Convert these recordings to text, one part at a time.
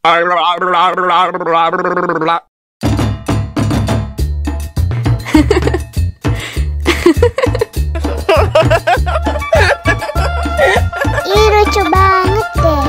Ih, lucu banget deh.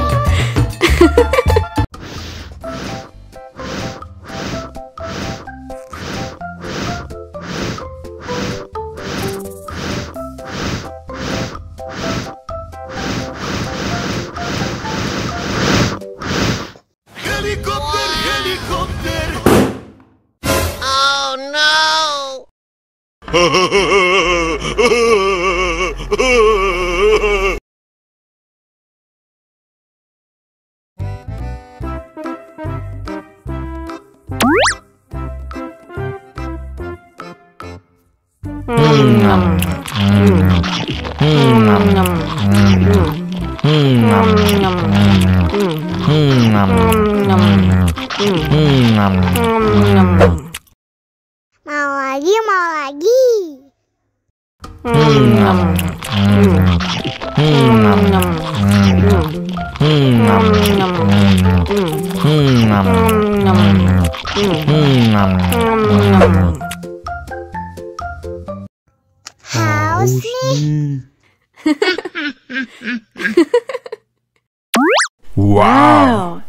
Helikopter, helikopter. Oh no. Mau lagi, mau lagi. Haus nih. Wow.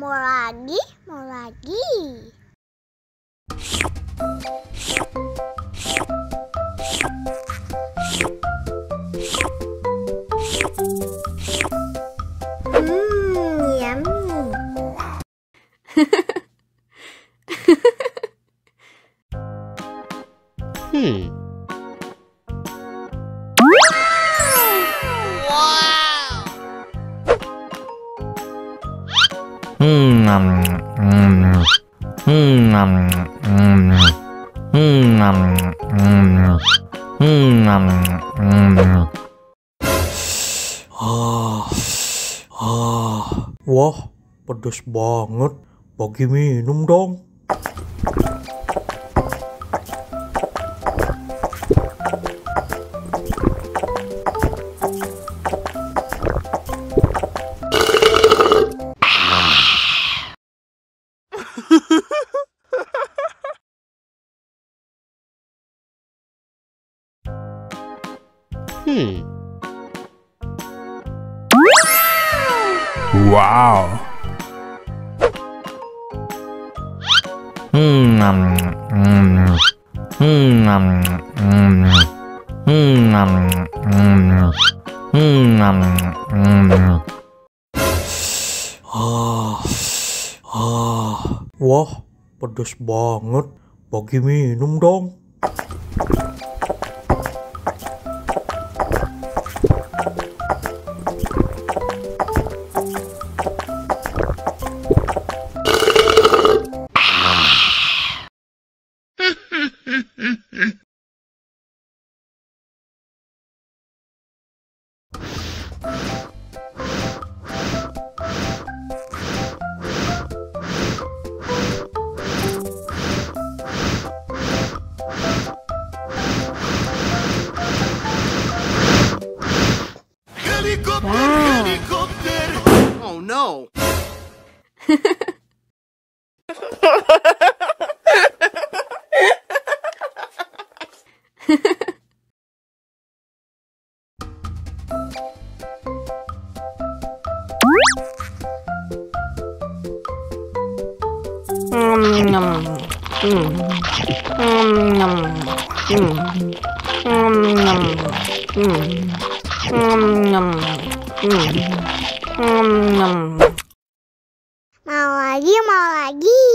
Mau lagi, mau lagi. Yummy. Wah, pedes banget. Bagi minum dong. Wow. Wah, pedes banget. Bagi minum dong. Helikopter, helikopter. Oh no. Mau lagi, mau lagi.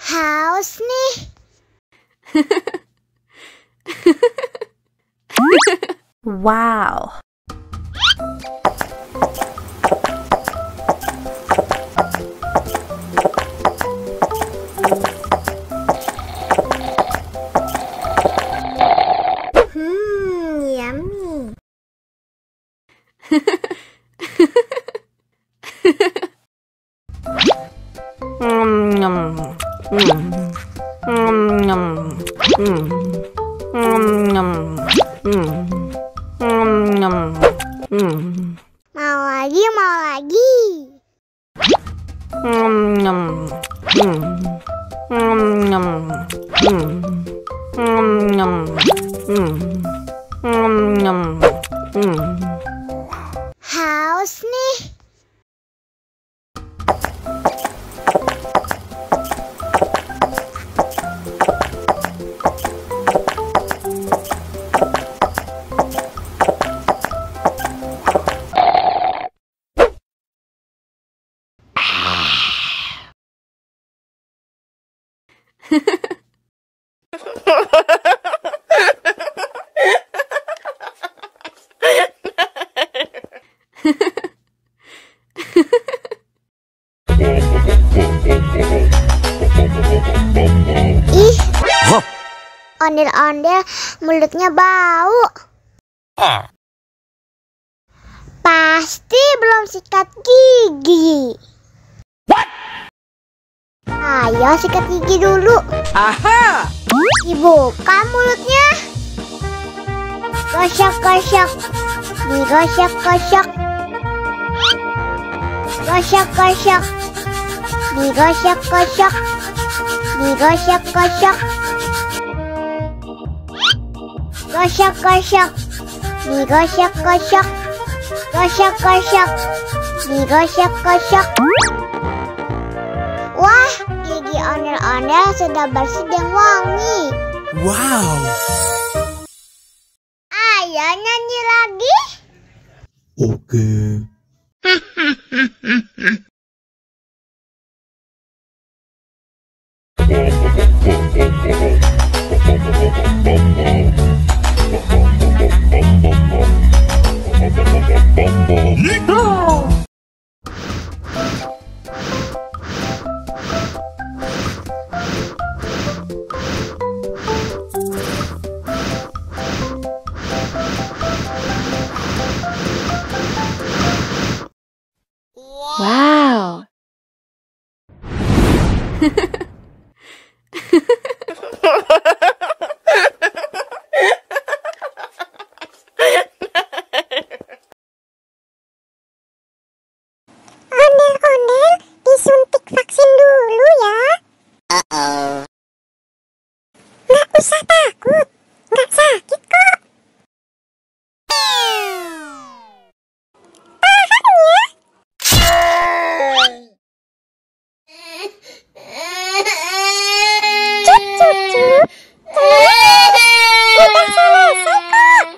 Haus nih. Wow. Yummy. Mau lagi, mau lagi. Haus nih. Ih, ondel-ondel mulutnya bau. Pasti belum sikat gigi. Ayo sikat gigi dulu. Aha! Dibuka mulutnya. Gosok-gosok. Digosok-gosok. Gosok-gosok. Digosok-gosok. Digosok-gosok. Gosok-gosok. Digosok-gosok. Gosok-gosok. Digosok-gosok. Wah, gigi ondel-ondel sudah bersih dan wangi. Wow! Ayo nyanyi lagi. Oke. Wow. Ondel-ondel disuntik vaksin dulu ya. Nggak usah takut, nggak sakit kok. Tahan ya. Cup. Udah selesai kok.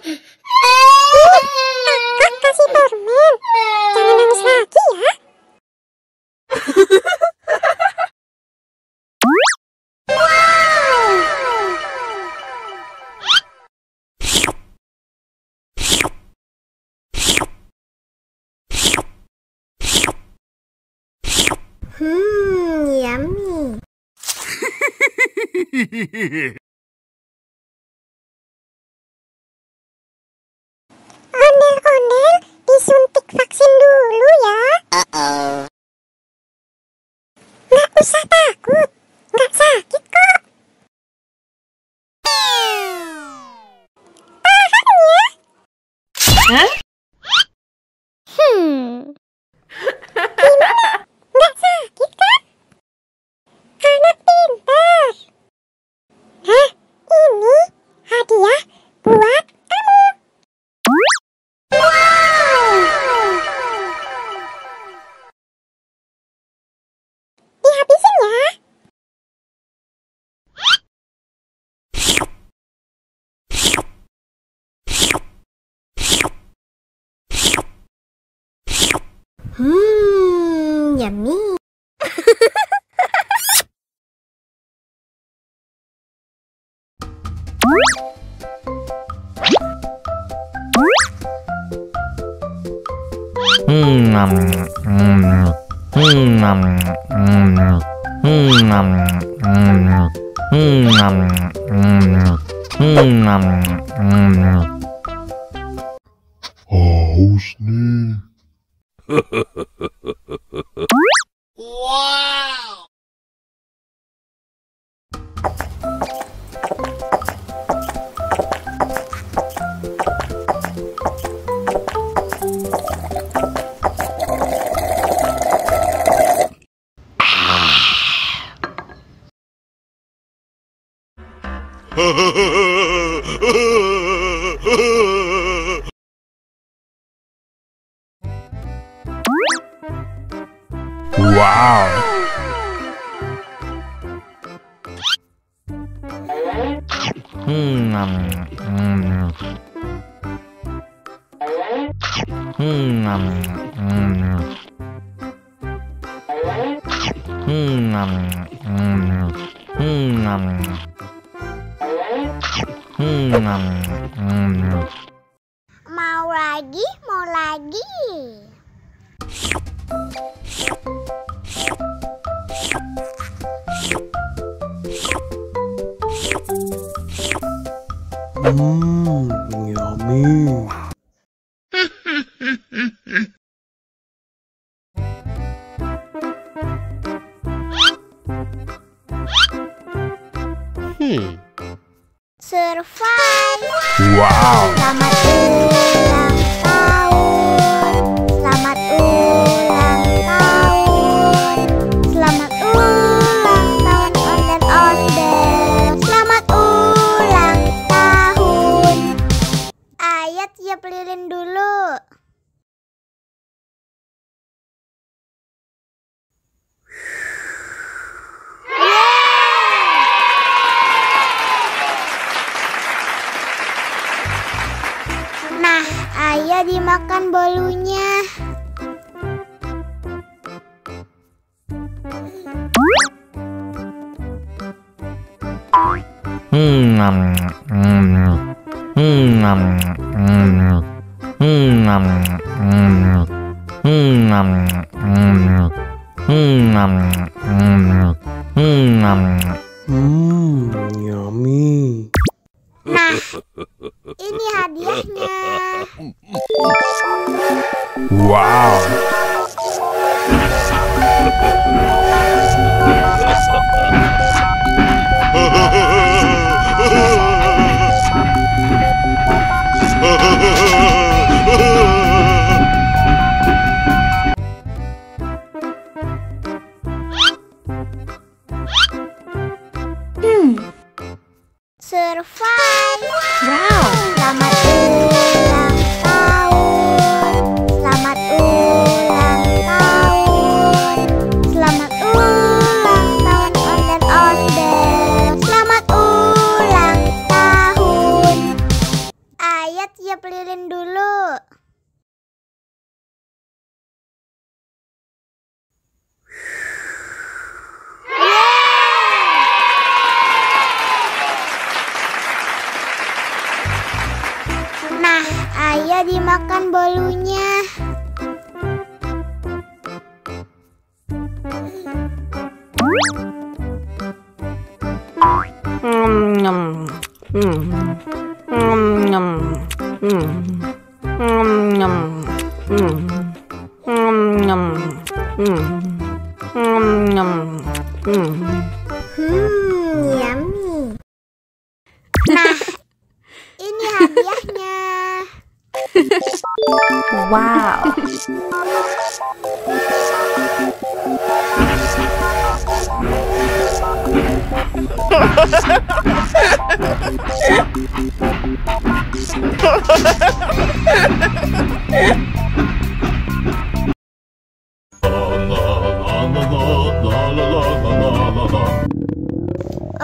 Kakak kasih permen. Jangan nangis lagi ya. Yummy. Ondel-ondel disuntik vaksin dulu ya. Nggak usah takut, nggak sakit kok. Tahan ya. Gimana? Nggak sakit kan? Anak pintar. Hah? Ini hadiah Yummy. Haus nih. Wow. Mau lagi, mau lagi. Yummy. Survive. Wow. Selamat ulang tahun. Selamat ulang tahun. Selamat ulang tahun ondel-ondel. Selamat ulang tahun. Ayat tiup lilin dulu. Nah, ayo dimakan bolunya. Yummy. Nah, ini hadiahnya. Wow. Survive. Wow. Selamat ulang tahun. Selamat ulang tahun. Selamat ulang tahun ondel-ondel. Selamat ulang tahun. Ayat tiup lilin dulu. Nah, ayo dimakan bolunya. Yummy. Nah, ini hadiahnya. Wow.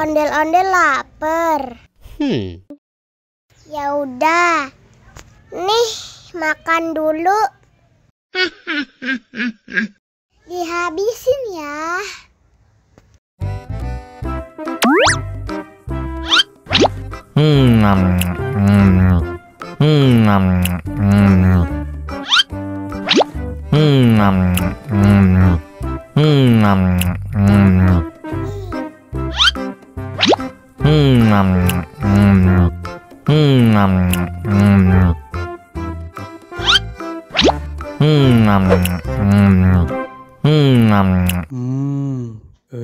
Ondel-ondel lapar. Ya udah. Nih, makan dulu. Dihabisin ya.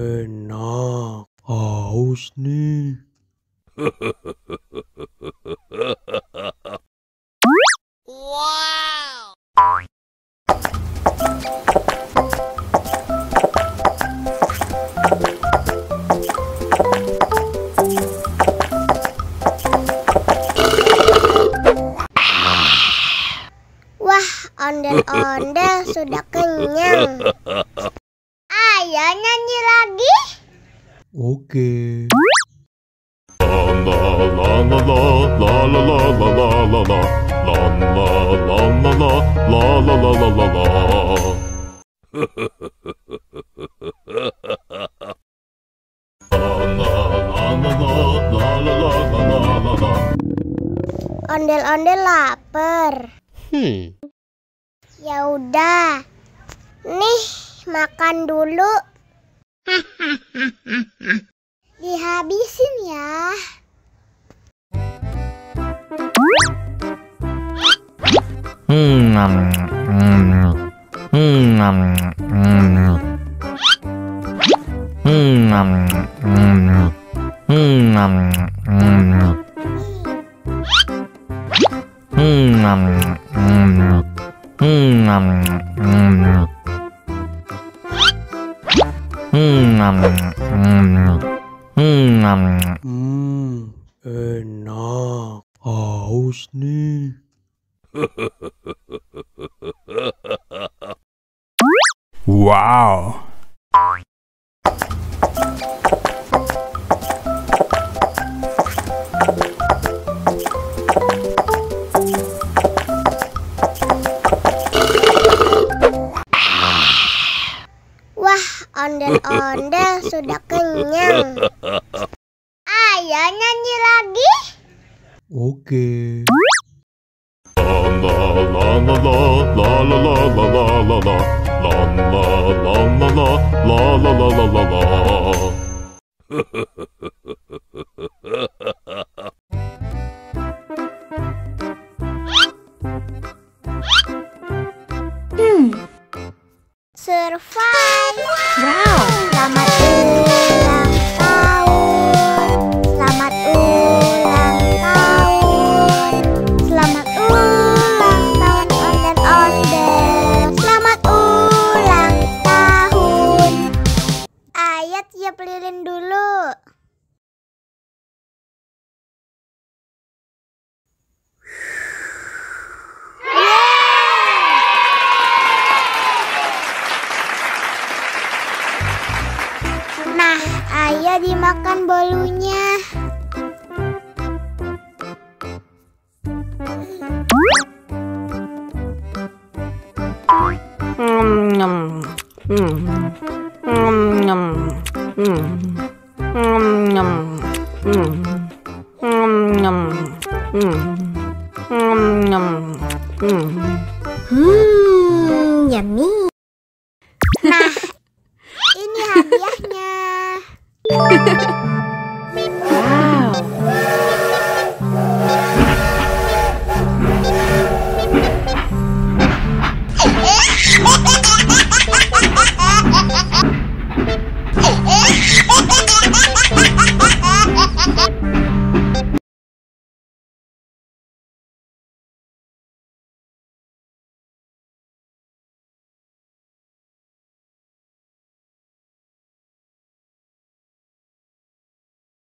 Enak. Haus nih. Wah, ondel-ondel sudah kenyang. Ayo nyanyi lagi. Oke. Ondel-ondel lapar. Ya udah. Nih, makan dulu. Dihabisin ya. Enak. Haus nih. Wow. Wah, ondel-ondel sudah kenyang. Ayo nyanyi lagi. Oke. Survive. Wow. Selamat ulang tahun. Selamat ulang tahun. Selamat ulang tahun ondel-ondel. Selamat ulang tahun. Ayo tiup lilin dulu. Nah, ayo dimakan bolunya. Yummy. Nah, ini hadiahnya.